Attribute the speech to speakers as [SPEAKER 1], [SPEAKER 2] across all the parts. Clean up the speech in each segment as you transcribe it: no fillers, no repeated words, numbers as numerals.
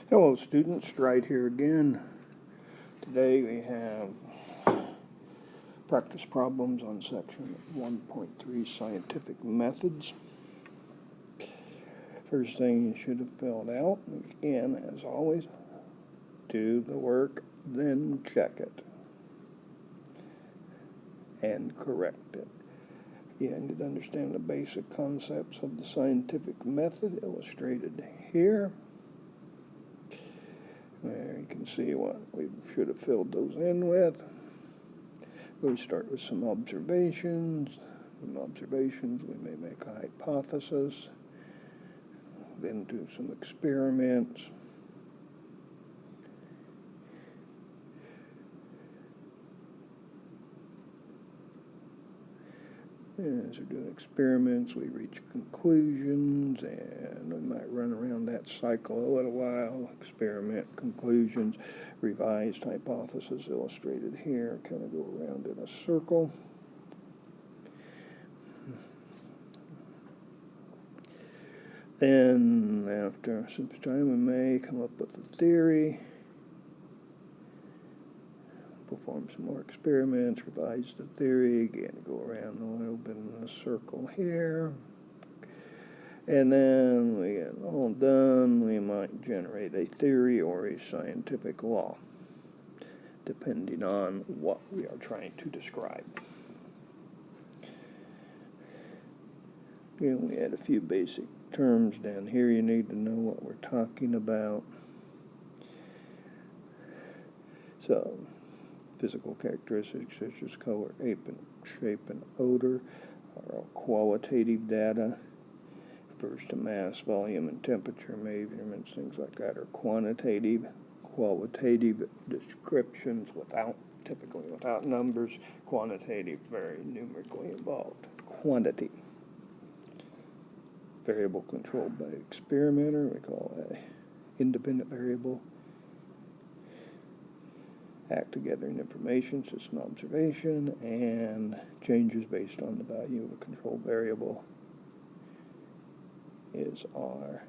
[SPEAKER 1] Hello students, Stride here again. Today we have practice problems on section 1.3 scientific methods. First thing you should have filled out, again as always, do the work, then check it and correct it. You need to understand the basic concepts of the scientific method illustrated here. There you can see what we should have filled those in with. We start with some observations. From observations, we may make a hypothesis, then do some experiments. As we're doing experiments, we reach conclusions, and we might run around that cycle a little while. Experiment, conclusions, revised hypothesis illustrated here, kind of go around in a circle. Then, after some time, we may come up with a theory, perform some more experiments, revise the theory, again, go around a little bit in a circle here. And then we get all done, we might generate a theory or a scientific law, depending on what we are trying to describe. Again, we add a few basic terms down here. You need to know what we're talking about. So, physical characteristics such as color, shape, and odor are all qualitative data. Refers to mass, volume, and temperature measurements, things like that are quantitative. Qualitative descriptions typically without numbers. Quantitative, very numerically involved. Quantity. Variable controlled by experimenter, we call a independent variable. Act together in information, so it's an observation, and changes based on the value of a control variable is our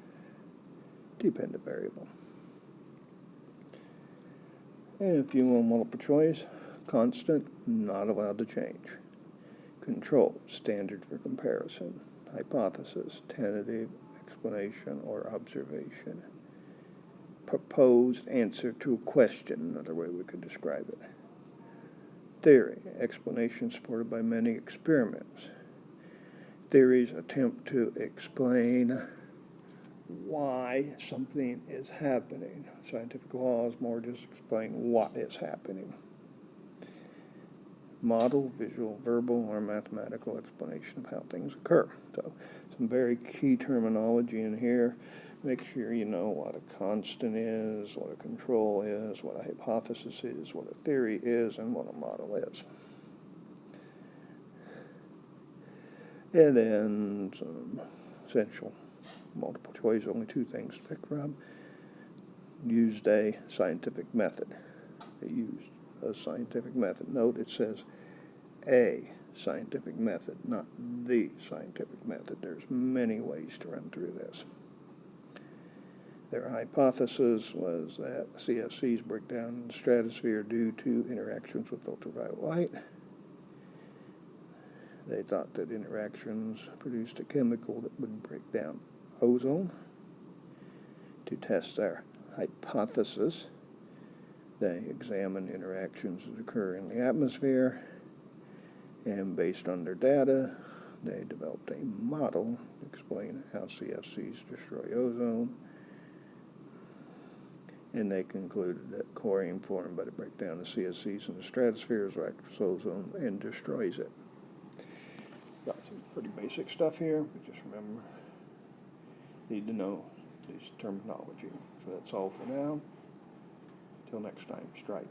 [SPEAKER 1] dependent variable. And if you want multiple choice, constant, not allowed to change. Control, standard for comparison. Hypothesis, tentative explanation or observation. Proposed answer to a question, another way we could describe it. Theory, explanation supported by many experiments. Theories attempt to explain why something is happening. Scientific law is more just explain what is happening. Model, visual, verbal, or mathematical explanation of how things occur. So, some very key terminology in here. Make sure you know what a constant is, what a control is, what a hypothesis is, what a theory is, and what a model is. And then some essential multiple choice, only two things to pick from. Used a scientific method. They used a scientific method. Note it says a scientific method, not the scientific method. There's many ways to run through this. Their hypothesis was that CFCs break down in the stratosphere due to interactions with ultraviolet light. They thought that interactions produced a chemical that would break down ozone. To test their hypothesis, they examined interactions that occur in the atmosphere, and based on their data, they developed a model to explain how CFCs destroy ozone, and they concluded that chlorine formed by the breakdown of CFCs in the stratosphere is reacts with ozone and destroys it. Got some pretty basic stuff here, but just remember, need to know this terminology. So that's all for now. Till next time, Strike.